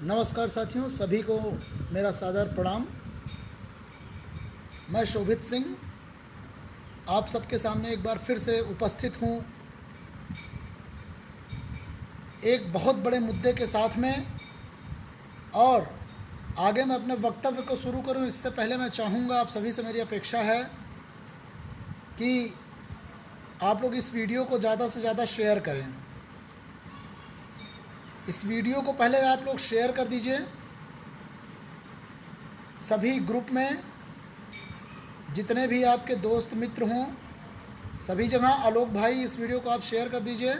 नमस्कार साथियों, सभी को मेरा सादर प्रणाम। मैं शोभित सिंह आप सबके सामने एक बार फिर से उपस्थित हूँ एक बहुत बड़े मुद्दे के साथ में। और आगे मैं अपने वक्तव्य को शुरू करूँ इससे पहले मैं चाहूँगा, आप सभी से मेरी अपेक्षा है कि आप लोग इस वीडियो को ज़्यादा से ज़्यादा शेयर करें। इस वीडियो को पहले आप लोग शेयर कर दीजिए सभी ग्रुप में, जितने भी आपके दोस्त मित्र हों सभी जगह। आलोक भाई, इस वीडियो को आप शेयर कर दीजिए।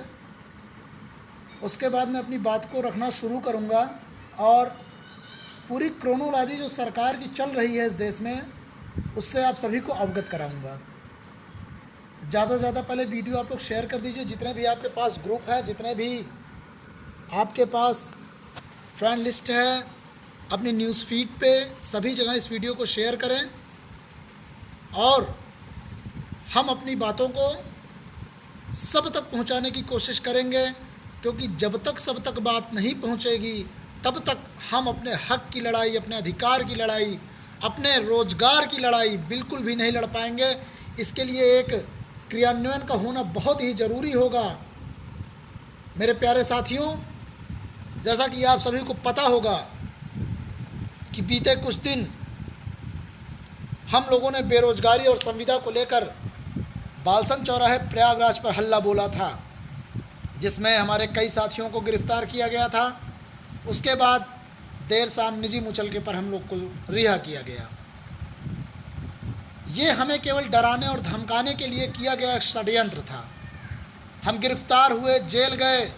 उसके बाद मैं अपनी बात को रखना शुरू करूंगा और पूरी क्रोनोलॉजी जो सरकार की चल रही है इस देश में, उससे आप सभी को अवगत कराऊंगा। ज़्यादा से ज़्यादा पहले वीडियो आप लोग शेयर कर दीजिए। जितने भी आपके पास ग्रुप है, जितने भी आपके पास फ्रेंड लिस्ट है, अपनी न्यूज़ फीड पे सभी जगह इस वीडियो को शेयर करें और हम अपनी बातों को सब तक पहुंचाने की कोशिश करेंगे, क्योंकि जब तक सब तक बात नहीं पहुंचेगी तब तक हम अपने हक की लड़ाई, अपने अधिकार की लड़ाई, अपने रोजगार की लड़ाई बिल्कुल भी नहीं लड़ पाएंगे। इसके लिए एक क्रियान्वयन का होना बहुत ही ज़रूरी होगा। मेरे प्यारे साथियों, जैसा कि आप सभी को पता होगा कि बीते कुछ दिन हम लोगों ने बेरोजगारी और संविदा को लेकर बालसन चौराहे प्रयागराज पर हल्ला बोला था, जिसमें हमारे कई साथियों को गिरफ्तार किया गया था। उसके बाद देर शाम निजी मुचलके पर हम लोग को रिहा किया गया। ये हमें केवल डराने और धमकाने के लिए किया गया एक षड्यंत्र था। हम गिरफ्तार हुए, जेल गए,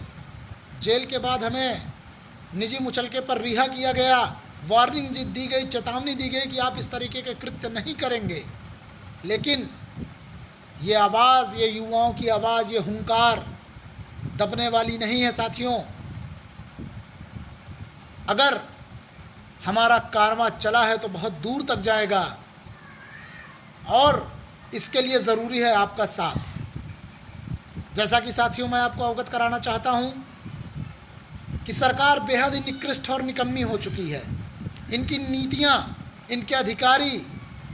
जेल के बाद हमें निजी मुचलके पर रिहा किया गया। वार्निंग दी गई, चेतावनी दी गई कि आप इस तरीके के कृत्य नहीं करेंगे। लेकिन ये आवाज़, ये युवाओं की आवाज़, ये हुंकार दबने वाली नहीं है साथियों। अगर हमारा कारवां चला है तो बहुत दूर तक जाएगा और इसके लिए ज़रूरी है आपका साथ। जैसा कि साथियों मैं आपको अवगत कराना चाहता हूं कि सरकार बेहद ही निकृष्ट और निकम्मी हो चुकी है। इनकी नीतियां, इनके अधिकारी,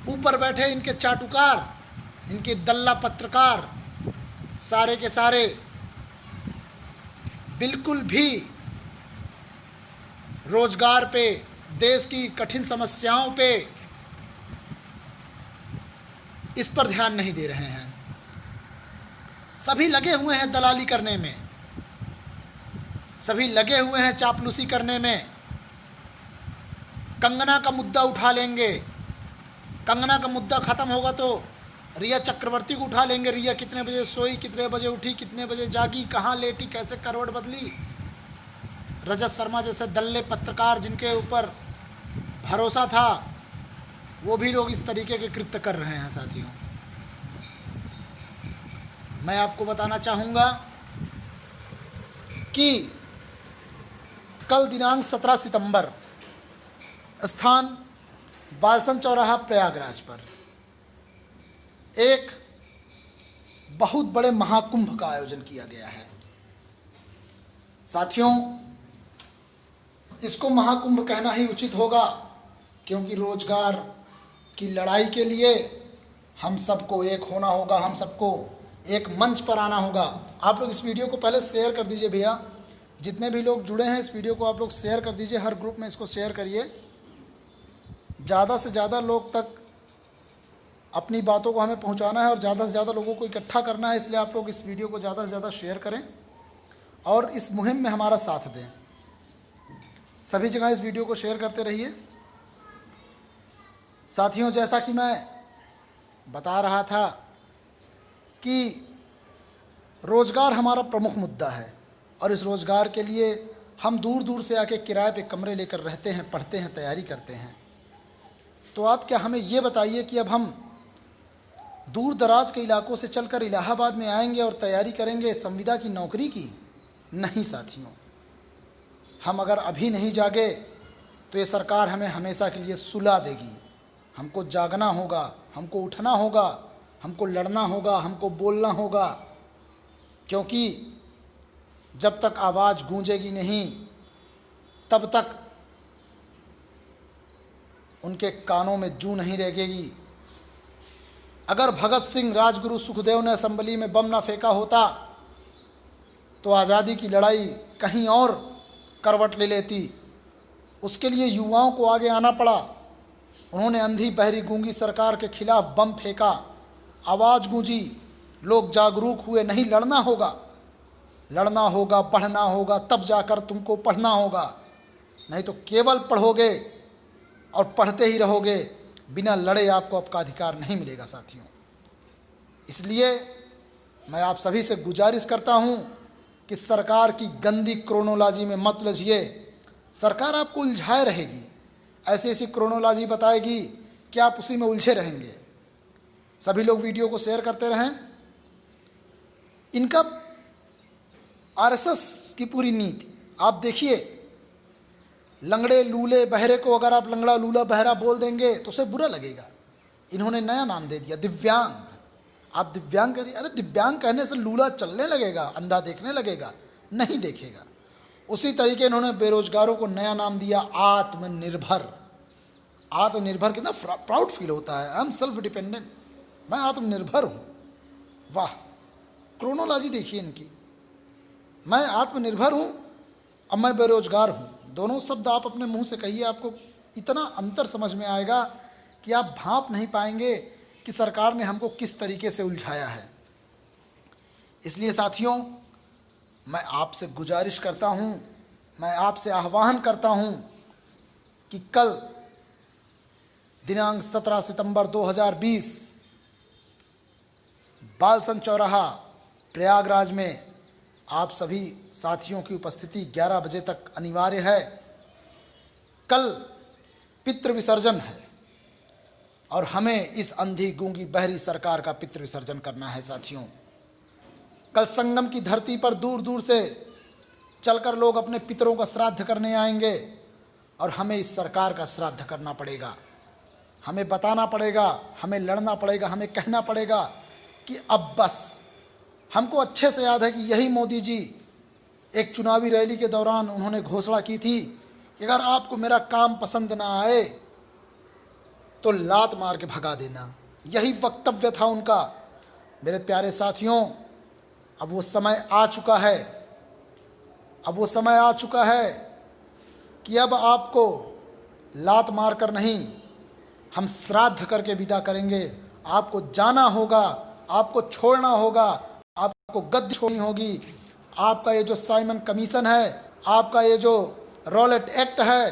ऊपर बैठे इनके चाटुकार, इनके दल्ला पत्रकार, सारे के सारे बिल्कुल भी रोजगार पे, देश की कठिन समस्याओं पे इस पर ध्यान नहीं दे रहे हैं। सभी लगे हुए हैं दलाली करने में, सभी लगे हुए हैं चापलूसी करने में। कंगना का मुद्दा उठा लेंगे, कंगना का मुद्दा ख़त्म होगा तो रिया चक्रवर्ती को उठा लेंगे। रिया कितने बजे सोई, कितने बजे उठी, कितने बजे जागी, कहाँ लेटी, कैसे करवट बदली। रजत शर्मा जैसे दल्ले पत्रकार जिनके ऊपर भरोसा था, वो भी लोग इस तरीके के कृत्य कर रहे हैं साथियों। मैं आपको बताना चाहूँगा कि कल दिनांक 17 सितंबर स्थान बालसन चौराहा प्रयागराज पर एक बहुत बड़े महाकुंभ का आयोजन किया गया है। साथियों, इसको महाकुंभ कहना ही उचित होगा, क्योंकि रोजगार की लड़ाई के लिए हम सबको एक होना होगा, हम सबको एक मंच पर आना होगा। आप लोग इस वीडियो को पहले शेयर कर दीजिए भैया। जितने भी लोग जुड़े हैं इस वीडियो को आप लोग शेयर कर दीजिए, हर ग्रुप में इसको शेयर करिए। ज़्यादा से ज़्यादा लोग तक अपनी बातों को हमें पहुंचाना है और ज़्यादा से ज़्यादा लोगों को इकट्ठा करना है। इसलिए आप लोग इस वीडियो को ज़्यादा से ज़्यादा शेयर करें और इस मुहिम में हमारा साथ दें। सभी जगह इस वीडियो को शेयर करते रहिए साथियों। जैसा कि मैं बता रहा था कि रोज़गार हमारा प्रमुख मुद्दा है और इस रोज़गार के लिए हम दूर दूर से आके किराए पे कमरे लेकर रहते हैं, पढ़ते हैं, तैयारी करते हैं। तो आप क्या हमें ये बताइए कि अब हम दूर दराज के इलाकों से चलकर इलाहाबाद में आएंगे और तैयारी करेंगे संविदा की नौकरी की? नहीं साथियों, हम अगर अभी नहीं जागे तो ये सरकार हमें हमेशा के लिए सुला देगी। हमको जागना होगा, हमको उठना होगा, हमको लड़ना होगा, हमको बोलना होगा, क्योंकि जब तक आवाज़ गूंजेगी नहीं तब तक उनके कानों में जूं नहीं रेंगेगी। अगर भगत सिंह, राजगुरु सुखदेव ने असेंबली में बम ना फेंका होता तो आज़ादी की लड़ाई कहीं और करवट ले लेती। उसके लिए युवाओं को आगे आना पड़ा। उन्होंने अंधी बहरी गूंगी सरकार के खिलाफ बम फेंका, आवाज़ गूंजी, लोग जागरूक हुए। नहीं, लड़ना होगा, लड़ना होगा, पढ़ना होगा, तब जाकर तुमको पढ़ना होगा। नहीं तो केवल पढ़ोगे और पढ़ते ही रहोगे, बिना लड़े आपको आपका अधिकार नहीं मिलेगा साथियों। इसलिए मैं आप सभी से गुजारिश करता हूं कि सरकार की गंदी क्रोनोलॉजी में मत उलझिए। सरकार आपको उलझाए रहेगी, ऐसी ऐसी क्रोनोलॉजी बताएगी कि आप उसी में उलझे रहेंगे। सभी लोग वीडियो को शेयर करते रहें। इनका आरएसएस की पूरी नीति आप देखिए। लंगड़े, लूले, बहरे को अगर आप लंगड़ा, लूला, बहरा बोल देंगे तो उसे बुरा लगेगा। इन्होंने नया नाम दे दिया, दिव्यांग। आप दिव्यांग करिए। अरे दिव्यांग कहने से लूला चलने लगेगा, अंधा देखने लगेगा? नहीं देखेगा। उसी तरीके इन्होंने बेरोजगारों को नया नाम दिया, आत्मनिर्भर। आत्मनिर्भर कितना प्राउड फील होता है। आई एम सेल्फ डिपेंडेंट, मैं आत्मनिर्भर हूँ। वाह, क्रोनोलॉजी देखिए इनकी। मैं आत्मनिर्भर हूँ, अब मैं बेरोजगार हूँ। दोनों शब्द आप अपने मुंह से कहिए, आपको इतना अंतर समझ में आएगा कि आप भांप नहीं पाएंगे कि सरकार ने हमको किस तरीके से उलझाया है। इसलिए साथियों, मैं आपसे गुजारिश करता हूँ, मैं आपसे आह्वान करता हूँ कि कल दिनांक 17 सितंबर 2020 बालसन चौराहा प्रयागराज में आप सभी साथियों की उपस्थिति 11 बजे तक अनिवार्य है। कल पितृ विसर्जन है और हमें इस अंधी गूंगी बहरी सरकार का पितृ विसर्जन करना है साथियों। कल संगम की धरती पर दूर दूर से चलकर लोग अपने पितरों का श्राद्ध करने आएंगे और हमें इस सरकार का श्राद्ध करना पड़ेगा। हमें बताना पड़ेगा, हमें लड़ना पड़ेगा, हमें कहना पड़ेगा कि अब बस। हमको अच्छे से याद है कि यही मोदी जी एक चुनावी रैली के दौरान उन्होंने घोषणा की थी कि अगर आपको मेरा काम पसंद ना आए तो लात मार के भगा देना। यही वक्तव्य था उनका। मेरे प्यारे साथियों, अब वो समय आ चुका है, अब वो समय आ चुका है कि अब आपको लात मार कर नहीं, हम श्राद्ध करके विदा करेंगे। आपको जाना होगा, आपको छोड़ना होगा, आपको गद्दी छोड़नी होगी। आपका ये जो साइमन कमीशन है, आपका ये जो रॉलेट एक्ट है,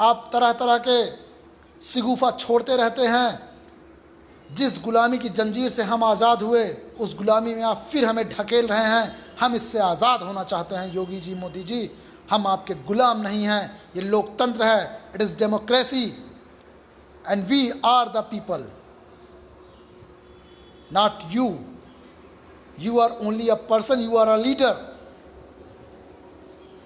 आप तरह तरह के शिगुफा छोड़ते रहते हैं। जिस गुलामी की जंजीर से हम आज़ाद हुए, उस गुलामी में आप फिर हमें ढकेल रहे हैं। हम इससे आज़ाद होना चाहते हैं योगी जी, मोदी जी। हम आपके गुलाम नहीं हैं। ये लोकतंत्र है, it is democracy and we are the people, not you. You are only a person, you are a leader.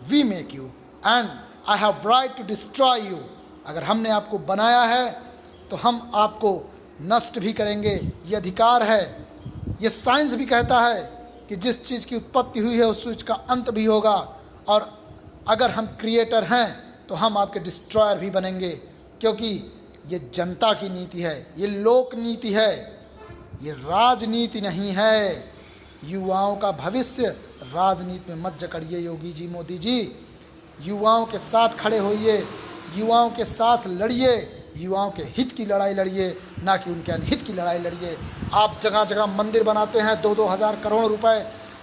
We make you and I have right to destroy you. अगर हमने आपको बनाया है तो हम आपको नष्ट भी करेंगे, ये अधिकार है। ये साइंस भी कहता है कि जिस चीज़ की उत्पत्ति हुई है उस चीज़ का अंत भी होगा। और अगर हम क्रिएटर हैं तो हम आपके डिस्ट्रॉयर भी बनेंगे, क्योंकि ये जनता की नीति है, ये लोक नीति है, ये राजनीति नहीं है। युवाओं का भविष्य राजनीति में मत जकड़िए योगी जी, मोदी जी। युवाओं के साथ खड़े होइए, युवाओं के साथ लड़िए, युवाओं के हित की लड़ाई लड़िए, ना कि उनके अनहित की लड़ाई लड़िए। आप जगह जगह मंदिर बनाते हैं, 2-2 हज़ार करोड़ रुपए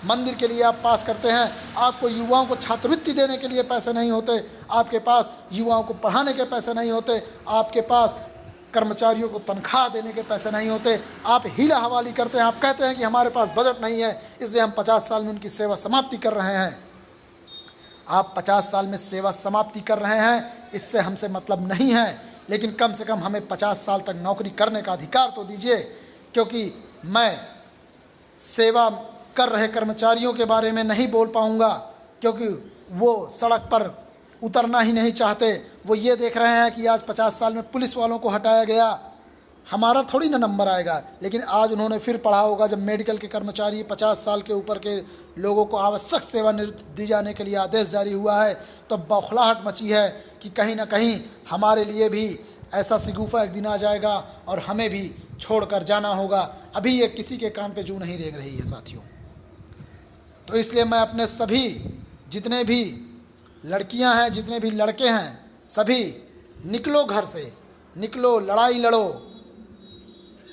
मंदिर के लिए आप पास करते हैं। आपको युवाओं को छात्रवृत्ति देने के लिए पैसे नहीं होते, आपके पास युवाओं को पढ़ाने के पैसे नहीं होते, आपके पास कर्मचारियों को तनख्वाह देने के पैसे नहीं होते। आप हीला हवाली करते हैं। आप कहते हैं कि हमारे पास बजट नहीं है, इसलिए हम 50 साल में उनकी सेवा समाप्ति कर रहे हैं। आप 50 साल में सेवा समाप्ति कर रहे हैं, इससे हमसे मतलब नहीं है, लेकिन कम से कम हमें 50 साल तक नौकरी करने का अधिकार तो दीजिए। क्योंकि मैं सेवा कर रहे कर्मचारियों के बारे में नहीं बोल पाऊंगा, क्योंकि वो सड़क पर उतरना ही नहीं चाहते। वो ये देख रहे हैं कि आज 50 साल में पुलिस वालों को हटाया गया, हमारा थोड़ी ना नंबर आएगा। लेकिन आज उन्होंने फिर पढ़ा होगा, जब मेडिकल के कर्मचारी 50 साल के ऊपर के लोगों को आवश्यक सेवानिवृत्ति दी जाने के लिए आदेश जारी हुआ है, तो बौखलाहट मची है कि कहीं ना कहीं हमारे लिए भी ऐसा सिगुफा एक दिन आ जाएगा और हमें भी छोड़कर जाना होगा। अभी ये किसी के काम पे जू नहीं रेंग रही है साथियों। तो इसलिए मैं अपने सभी जितने भी लड़कियां हैं, जितने भी लड़के हैं, सभी निकलो घर से, निकलो, लड़ाई लड़ो,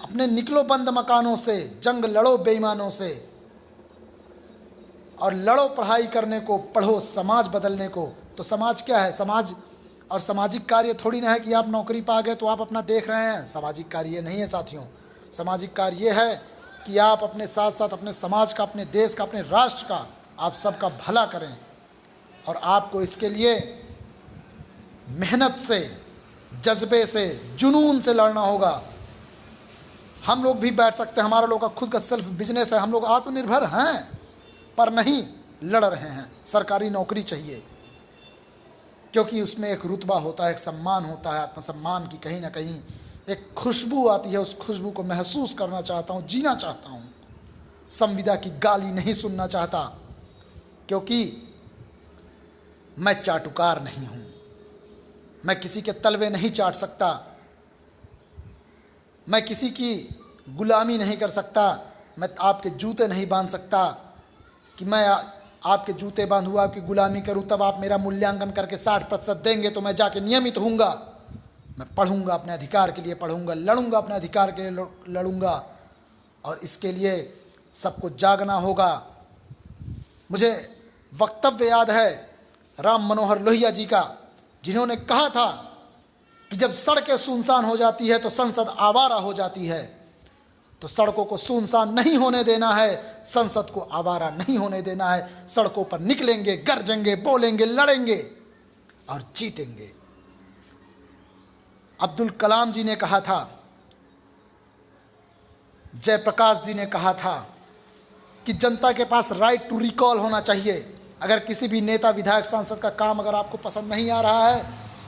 अपने निकलो बंद मकानों से, जंग लड़ो बेईमानों से, और लड़ो पढ़ाई करने को, पढ़ो समाज बदलने को। तो समाज क्या है? समाज और सामाजिक कार्य थोड़ी ना है कि आप नौकरी पा गए तो आप अपना देख रहे हैं। सामाजिक कार्य ये नहीं है साथियों। सामाजिक कार्य ये है कि आप अपने साथ साथ अपने समाज का, अपने देश का, अपने राष्ट्र का, आप सबका भला करें। और आपको इसके लिए मेहनत से, जज्बे से, जुनून से लड़ना होगा। हम लोग भी बैठ सकते हैं, हमारा लोग का खुद का सेल्फ बिजनेस है, हम लोग आत्मनिर्भर हैं, पर नहीं लड़ रहे हैं। सरकारी नौकरी चाहिए क्योंकि उसमें एक रुतबा होता है, एक सम्मान होता है, आत्मसम्मान की कहीं ना कहीं एक खुशबू आती है। उस खुशबू को महसूस करना चाहता हूँ, जीना चाहता हूँ। संविदा की गाली नहीं सुनना चाहता, क्योंकि मैं चाटुकार नहीं हूँ। मैं किसी के तलवे नहीं चाट सकता, मैं किसी की गुलामी नहीं कर सकता, मैं आपके जूते नहीं बांध सकता कि मैं आपके जूते बांधूँ, आपकी गुलामी करूँ, तब आप मेरा मूल्यांकन करके 60% देंगे तो मैं जाके नियमित होऊंगा। मैं पढ़ूंगा, अपने अधिकार के लिए पढ़ूंगा, लड़ूंगा, अपने अधिकार के लिए लड़ूंगा। और इसके लिए सबको जागना होगा। मुझे वक्तव्य याद है राम मनोहर लोहिया जी का, जिन्होंने कहा था कि जब सड़कें सुनसान हो जाती है तो संसद आवारा हो जाती है। तो सड़कों को सुनसान नहीं होने देना है, संसद को आवारा नहीं होने देना है। सड़कों पर निकलेंगे, गरजेंगे, बोलेंगे, लड़ेंगे और जीतेंगे। अब्दुल कलाम जी ने कहा था, जयप्रकाश जी ने कहा था कि जनता के पास राइट टू रिकॉल होना चाहिए। अगर किसी भी नेता, विधायक, सांसद का काम अगर आपको पसंद नहीं आ रहा है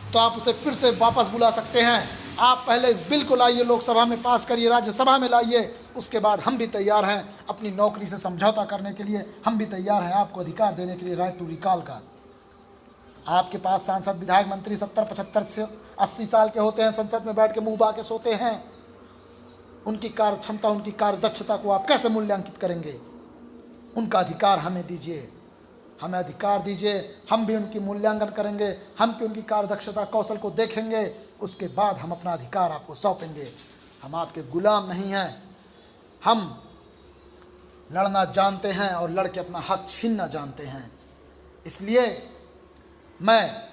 तो आप उसे फिर से वापस बुला सकते हैं। आप पहले इस बिल को लाइए, लोकसभा में पास करिए, राज्यसभा में लाइए, उसके बाद हम भी तैयार हैं अपनी नौकरी से समझौता करने के लिए। हम भी तैयार हैं आपको अधिकार देने के लिए, राइट टू रिकॉल का। आपके पास सांसद, विधायक, मंत्री 70, 75 से 80 साल के होते हैं, संसद में बैठ के मुंह बा के सोते हैं। उनकी कार्य क्षमता, उनकी कार्य दक्षता को आप कैसे मूल्यांकित करेंगे? उनका अधिकार हमें दीजिए, हमें अधिकार दीजिए, हम भी उनकी मूल्यांकन करेंगे, हम भी उनकी कार्य दक्षता, कौशल को देखेंगे, उसके बाद हम अपना अधिकार आपको सौंपेंगे। हम आपके गुलाम नहीं हैं, हम लड़ना जानते हैं और लड़ के अपना हक छीनना जानते हैं। इसलिए मैं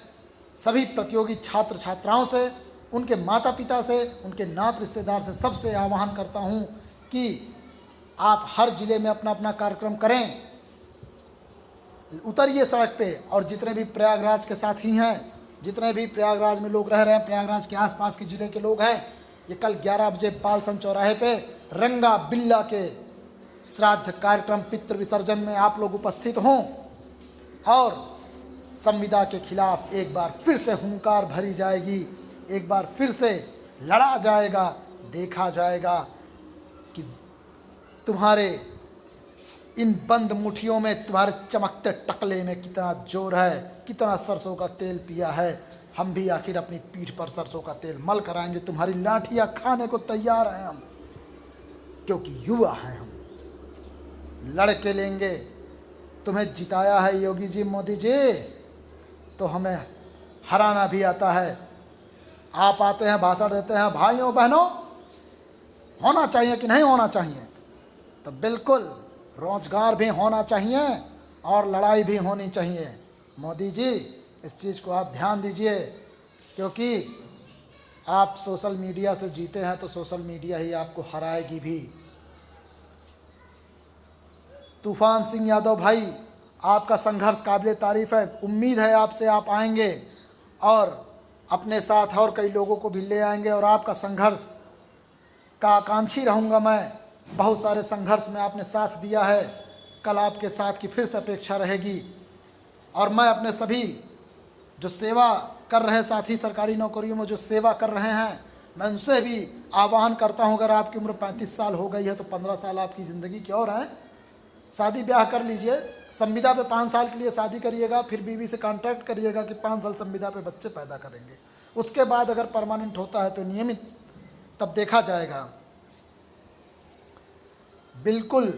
सभी प्रतियोगी छात्र छात्राओं से, उनके माता पिता से, उनके नात रिश्तेदार से, सबसे आह्वान करता हूं कि आप हर जिले में अपना अपना कार्यक्रम करें, उतरिए सड़क पे। और जितने भी प्रयागराज के साथी हैं, जितने भी प्रयागराज में लोग रह रहे हैं, प्रयागराज के आसपास के ज़िले के लोग हैं, ये कल 11 बजे बालसन चौराहे पे रंगा बिल्ला के श्राद्ध कार्यक्रम, पितृ विसर्जन में आप लोग उपस्थित हों और संविदा के खिलाफ एक बार फिर से हुंकार भरी जाएगी, एक बार फिर से लड़ा जाएगा। देखा जाएगा कि तुम्हारे इन बंद मुट्ठियों में, तुम्हारे चमकते टकले में कितना जोर है, कितना सरसों का तेल पिया है। हम भी आखिर अपनी पीठ पर सरसों का तेल मल कर आएंगे, तुम्हारी लाठियां खाने को तैयार हैं हम, क्योंकि युवा हैं हम, लड़ के लेंगे। तुम्हें जिताया है योगी जी, मोदी जी, तो हमें हराना भी आता है। आप आते हैं, भाषण देते हैं, भाइयों बहनों होना चाहिए कि नहीं होना चाहिए, तो बिल्कुल रोजगार भी होना चाहिए और लड़ाई भी होनी चाहिए। मोदी जी, इस चीज़ को आप ध्यान दीजिए, क्योंकि आप सोशल मीडिया से जीते हैं तो सोशल मीडिया ही आपको हराएगी भी। तूफान सिंह यादव भाई, आपका संघर्ष काबिल तारीफ है। उम्मीद है आपसे आप आएंगे और अपने साथ और कई लोगों को भी ले आएंगे, और आपका संघर्ष का आकांक्षी रहूँगा मैं। बहुत सारे संघर्ष में आपने साथ दिया है, कल आपके साथ की फिर से अपेक्षा रहेगी। और मैं अपने सभी जो सेवा कर रहे साथी, सरकारी नौकरियों में जो सेवा कर रहे हैं, मैं उनसे भी आह्वान करता हूं, अगर आपकी उम्र 35 साल हो गई है तो 15 साल आपकी ज़िंदगी की और है। शादी ब्याह कर लीजिए, संविदा पे 5 साल के लिए शादी करिएगा, फिर बीवी से कॉन्ट्रैक्ट करिएगा कि 5 साल संविदा पे बच्चे पैदा करेंगे। उसके बाद अगर परमानेंट होता है तो नियमित, तब देखा जाएगा। बिल्कुल,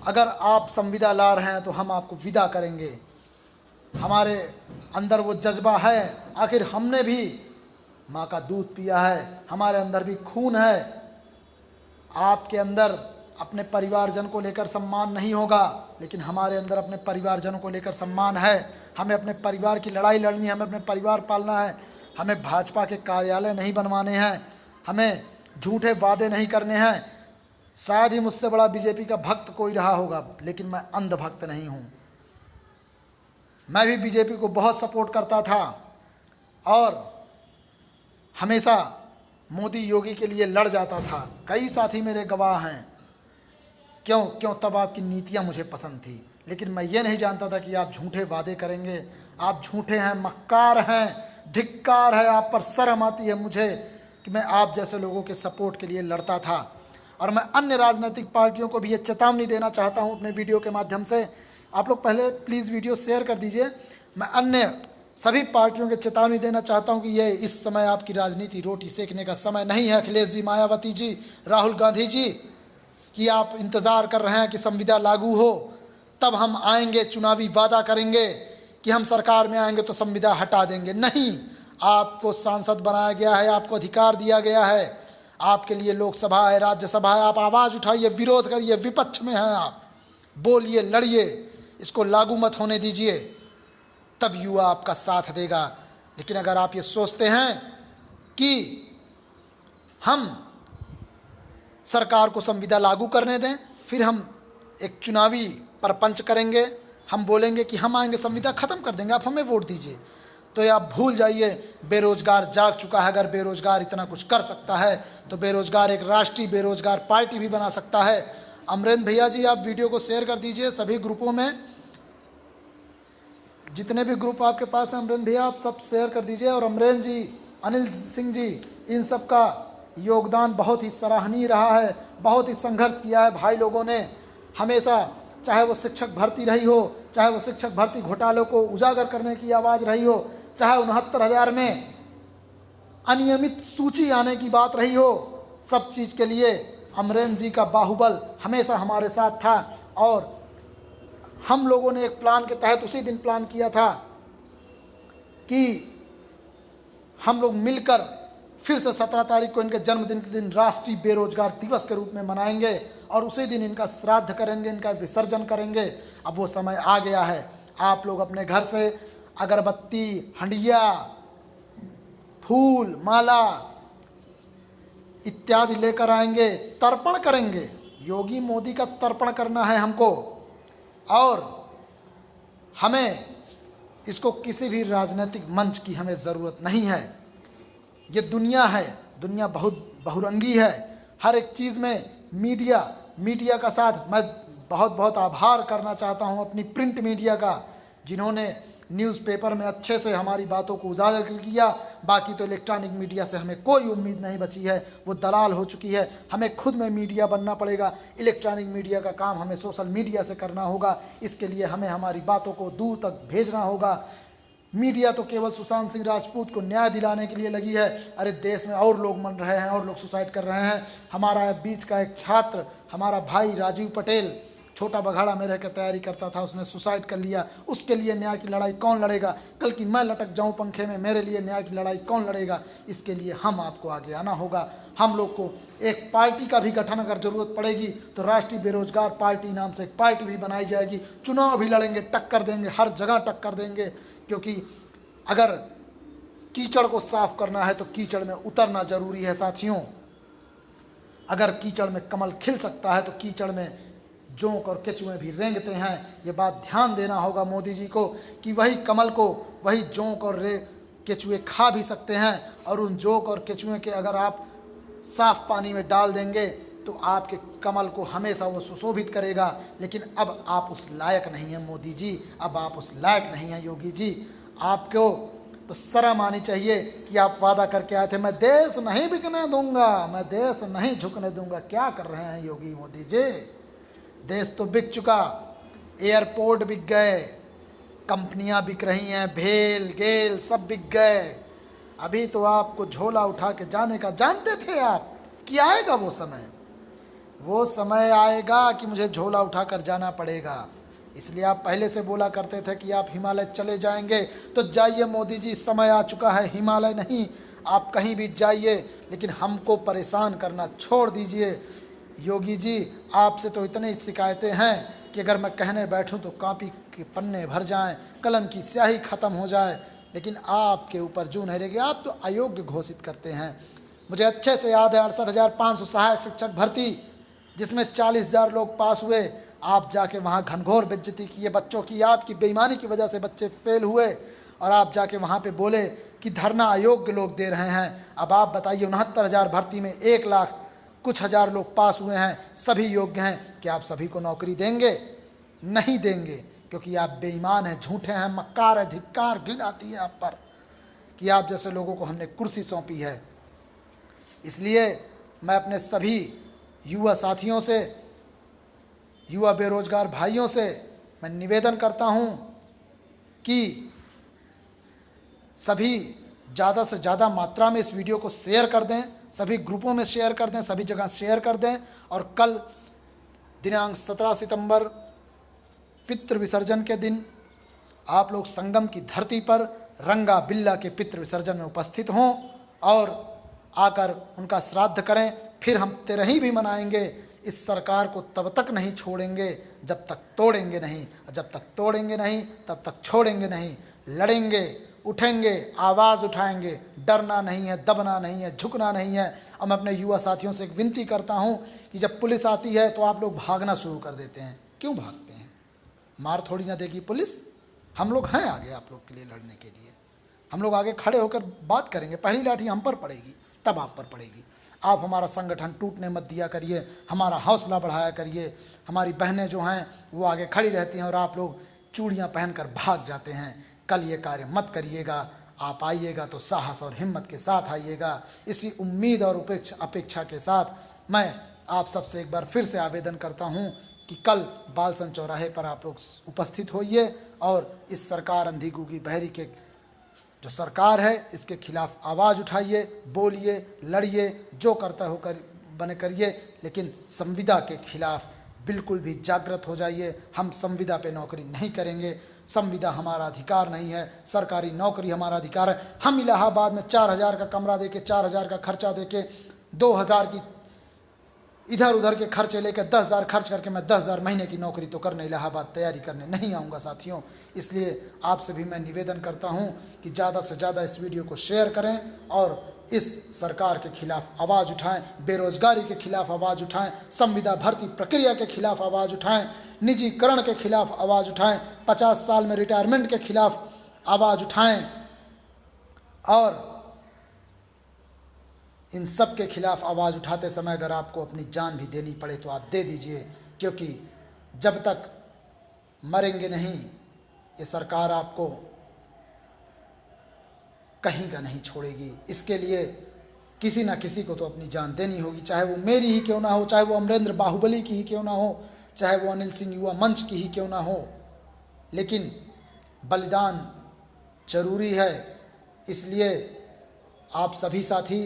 अगर आप संविदा ला रहे हैं तो हम आपको विदा करेंगे। हमारे अंदर वो जज्बा है, आखिर हमने भी माँ का दूध पिया है, हमारे अंदर भी खून है। आपके अंदर अपने परिवारजन को लेकर सम्मान नहीं होगा, लेकिन हमारे अंदर अपने परिवारजनों को लेकर सम्मान है। हमें अपने परिवार की लड़ाई लड़नी है, हमें अपने परिवार पालना है। हमें भाजपा के कार्यालय नहीं बनवाने हैं, हमें झूठे वादे नहीं करने हैं। शायद ही मुझसे बड़ा बीजेपी का भक्त कोई रहा होगा, लेकिन मैं अंध भक्त नहीं हूँ। मैं भी बीजेपी को बहुत सपोर्ट करता था और हमेशा मोदी योगी के लिए लड़ जाता था। कई साथी मेरे गवाह हैं। क्यों? तब आपकी नीतियां मुझे पसंद थी, लेकिन मैं ये नहीं जानता था कि आप झूठे वादे करेंगे। आप झूठे हैं, मक्कार हैं, धिक्कार है। आप पर शर्म आती है मुझे कि मैं आप जैसे लोगों के सपोर्ट के लिए लड़ता था। और मैं अन्य राजनीतिक पार्टियों को भी ये चेतावनी देना चाहता हूँ अपने वीडियो के माध्यम से। आप लोग पहले प्लीज़ वीडियो शेयर कर दीजिए। मैं अन्य सभी पार्टियों के चेतावनी देना चाहता हूं कि ये इस समय आपकी राजनीति रोटी सेकने का समय नहीं है। अखिलेश जी, मायावती जी, राहुल गांधी जी, कि आप इंतज़ार कर रहे हैं कि संविदा लागू हो तब हम आएंगे, चुनावी वादा करेंगे कि हम सरकार में आएंगे तो संविदा हटा देंगे। नहीं, आपको सांसद बनाया गया है, आपको अधिकार दिया गया है, आपके लिए लोकसभा है, राज्यसभा है। आप आवाज़ उठाइए, विरोध करिए, विपक्ष में हैं आप, बोलिए, लड़िए, इसको लागू मत होने दीजिए, तब युवा आपका साथ देगा। लेकिन अगर आप ये सोचते हैं कि हम सरकार को संविदा लागू करने दें, फिर हम एक चुनावी परपंच करेंगे, हम बोलेंगे कि हम आएंगे संविदा ख़त्म कर देंगे, आप हमें वोट दीजिए, तो ये आप भूल जाइए। बेरोजगार जाग चुका है। अगर बेरोजगार इतना कुछ कर सकता है तो बेरोजगार एक राष्ट्रीय बेरोजगार पार्टी भी बना सकता है। अमरेंद्र भैया जी, आप वीडियो को शेयर कर दीजिए सभी ग्रुपों में, जितने भी ग्रुप आपके पास हैं। अमरेंद्र भैया आप सब शेयर कर दीजिए। और अमरेंद्र जी, अनिल सिंह जी, इन सब का योगदान बहुत ही सराहनीय रहा है। बहुत ही संघर्ष किया है भाई लोगों ने हमेशा, चाहे वो शिक्षक भर्ती रही हो, चाहे वो शिक्षक भर्ती घोटालों को उजागर करने की आवाज़ रही हो, चाहे 69,000 में अनियमित सूची आने की बात रही हो, सब चीज़ के लिए अमरेंद्र जी का बाहुबल हमेशा हमारे साथ था। और हम लोगों ने एक प्लान के तहत उसी दिन प्लान किया था कि हम लोग मिलकर फिर से 17 तारीख को इनके जन्मदिन के दिन राष्ट्रीय बेरोजगार दिवस के रूप में मनाएंगे और उसी दिन इनका श्राद्ध करेंगे, इनका विसर्जन करेंगे। अब वो समय आ गया है। आप लोग अपने घर से अगरबत्ती, हंडिया, फूल, माला इत्यादि लेकर आएंगे, तर्पण करेंगे। योगी मोदी का तर्पण करना है हमको, और हमें इसको किसी भी राजनीतिक मंच की हमें ज़रूरत नहीं है। ये दुनिया है, दुनिया बहुत बहुरंगी है। हर एक चीज़ में मीडिया का साथ मैं बहुत बहुत आभार करना चाहता हूँ अपनी प्रिंट मीडिया का, जिन्होंने न्यूज़पेपर में अच्छे से हमारी बातों को उजागर किया। बाकी तो इलेक्ट्रॉनिक मीडिया से हमें कोई उम्मीद नहीं बची है, वो दलाल हो चुकी है। हमें खुद में मीडिया बनना पड़ेगा। इलेक्ट्रॉनिक मीडिया का काम हमें सोशल मीडिया से करना होगा। इसके लिए हमें हमारी बातों को दूर तक भेजना होगा। मीडिया तो केवल सुशांत सिंह राजपूत को न्याय दिलाने के लिए लगी है। अरे देश में और लोग मर रहे हैं, और लोग सुसाइड कर रहे हैं। हमारा बीच का एक छात्र, हमारा भाई राजीव पटेल, छोटा बघाड़ा में रह कर तैयारी करता था, उसने सुसाइड कर लिया। उसके लिए न्याय की लड़ाई कौन लड़ेगा? कल की मैं लटक जाऊं पंखे में, मेरे लिए न्याय की लड़ाई कौन लड़ेगा? इसके लिए हम आपको आगे आना होगा। हम लोग को एक पार्टी का भी गठन अगर ज़रूरत पड़ेगी तो राष्ट्रीय बेरोजगार पार्टी नाम से एक पार्टी भी बनाई जाएगी। चुनाव भी लड़ेंगे, टक्कर देंगे, हर जगह टक्कर देंगे। क्योंकि अगर कीचड़ को साफ करना है तो कीचड़ में उतरना जरूरी है साथियों। अगर कीचड़ में कमल खिल सकता है तो कीचड़ में जोंक और केचुए भी रेंगते हैं। ये बात ध्यान देना होगा मोदी जी को कि वही कमल को वही जोंक और केचुए खा भी सकते हैं। और उन जोंक और केचुए के अगर आप साफ पानी में डाल देंगे तो आपके कमल को हमेशा वो सुशोभित करेगा। लेकिन अब आप उस लायक नहीं हैं मोदी जी, अब आप उस लायक नहीं हैं योगी जी। आपको तो शर्म आनी चाहिए कि आप वादा करके आए थे, मैं देश नहीं बिकने दूंगा, मैं देश नहीं झुकने दूंगा। क्या कर रहे हैं योगी मोदी जी? देश तो बिक चुका, एयरपोर्ट बिक गए, कंपनियां बिक रही हैं, भेल गेल सब बिक गए। अभी तो आपको झोला उठा के जाने का जानते थे आप कि आएगा वो समय। वो समय आएगा कि मुझे झोला उठाकर जाना पड़ेगा। इसलिए आप पहले से बोला करते थे कि आप हिमालय चले जाएंगे, तो जाइए मोदी जी, समय आ चुका है। हिमालय नहीं, आप कहीं भी जाइए, लेकिन हमको परेशान करना छोड़ दीजिए। योगी जी, आपसे तो इतनी शिकायतें हैं कि अगर मैं कहने बैठूं तो कॉपी के पन्ने भर जाएं, कलम की स्याही खत्म हो जाए, लेकिन आपके ऊपर जू नहीं रहेगी। आप तो अयोग्य घोषित करते हैं। मुझे अच्छे से याद है 68,500 सहायक शिक्षक भर्ती, जिसमें 40,000 लोग पास हुए। आप जाके वहाँ घनघोर बेइज्जती किए बच्चों की, आपकी बेईमानी की वजह से बच्चे फेल हुए, और आप जाके वहाँ पे बोले कि धरना अयोग्य लोग दे रहे हैं। अब आप बताइए, 69,000 भर्ती में 1 लाख कुछ हज़ार लोग पास हुए हैं, सभी योग्य हैं, कि आप सभी को नौकरी देंगे? नहीं देंगे, क्योंकि आप बेईमान हैं, झूठे हैं, मक्कार है, धिक्कार, घिन आती है आप पर कि आप जैसे लोगों को हमने कुर्सी सौंपी है। इसलिए मैं अपने सभी युवा साथियों से, युवा बेरोजगार भाइयों से मैं निवेदन करता हूं कि सभी ज़्यादा से ज़्यादा मात्रा में इस वीडियो को शेयर कर दें, सभी ग्रुपों में शेयर कर दें, सभी जगह शेयर कर दें। और कल दिनांक 17 सितंबर पितृ विसर्जन के दिन आप लोग संगम की धरती पर रंगा बिल्ला के पितृ विसर्जन में उपस्थित हों और आकर उनका श्राद्ध करें। फिर हम तेरही भी मनाएंगे। इस सरकार को तब तक नहीं छोड़ेंगे जब तक तोड़ेंगे नहीं, जब तक तोड़ेंगे नहीं तब तक छोड़ेंगे नहीं। लड़ेंगे, उठेंगे, आवाज़ उठाएंगे, डरना नहीं है, दबना नहीं है, झुकना नहीं है। और मैं अपने युवा साथियों से एक विनती करता हूं कि जब पुलिस आती है तो आप लोग भागना शुरू कर देते हैं। क्यों भागते हैं? मार थोड़ी ना देगी पुलिस। हम लोग हैं आगे आप लोग के लिए लड़ने के लिए। हम लोग आगे खड़े होकर बात करेंगे। पहली लाठी हम पर पड़ेगी, तब आप पर पड़ेगी। आप हमारा संगठन टूटने मत दिया करिए, हमारा हौसला बढ़ाया करिए। हमारी बहनें जो हैं वो आगे खड़ी रहती हैं और आप लोग चूड़ियाँ पहनकर भाग जाते हैं। कल ये कार्य मत करिएगा। आप आइएगा तो साहस और हिम्मत के साथ आइएगा। इसी उम्मीद और अपेक्षा के साथ मैं आप सबसे एक बार फिर से आवेदन करता हूँ कि कल बालसन चौराहे पर आप लोग उपस्थित होइए और इस सरकार अंधी गूंगी बहरी के जो सरकार है इसके खिलाफ आवाज़ उठाइए, बोलिए, लड़िए, जो करता हो कर बने करिए, लेकिन संविदा के खिलाफ बिल्कुल भी जागृत हो जाइए। हम संविदा पे नौकरी नहीं करेंगे। संविदा हमारा अधिकार नहीं है, सरकारी नौकरी हमारा अधिकार है। हम इलाहाबाद में 4,000 का कमरा देके, 4,000 का खर्चा देके, 2,000 की इधर उधर के खर्चे लेकर 10,000 खर्च करके मैं 10,000 महीने की नौकरी तो करने इलाहाबाद तैयारी करने नहीं आऊँगा साथियों। इसलिए आपसे भी मैं निवेदन करता हूँ कि ज़्यादा से ज़्यादा इस वीडियो को शेयर करें और इस सरकार के खिलाफ आवाज़ उठाएं, बेरोजगारी के खिलाफ आवाज़ उठाएं, संविदा भर्ती प्रक्रिया के खिलाफ आवाज़ उठाएं, निजीकरण के खिलाफ आवाज़ उठाएं, 50 साल में रिटायरमेंट के खिलाफ आवाज़ उठाएं और इन सब के खिलाफ आवाज़ उठाते समय अगर आपको अपनी जान भी देनी पड़े तो आप दे दीजिए, क्योंकि जब तक मरेंगे नहीं ये सरकार आपको कहीं का नहीं छोड़ेगी। इसके लिए किसी ना किसी को तो अपनी जान देनी होगी, चाहे वो मेरी ही क्यों ना हो, चाहे वो अमरेंद्र बाहुबली की ही क्यों ना हो, चाहे वो अनिल सिंह युवा मंच की ही क्यों ना हो, लेकिन बलिदान जरूरी है। इसलिए आप सभी साथी,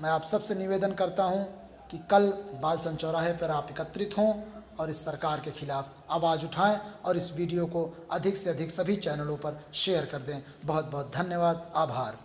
मैं आप सबसे निवेदन करता हूं कि कल बालसन चौराहे पर आप एकत्रित हों और इस सरकार के खिलाफ आवाज़ उठाएं और इस वीडियो को अधिक से अधिक सभी चैनलों पर शेयर कर दें। बहुत बहुत धन्यवाद, आभार।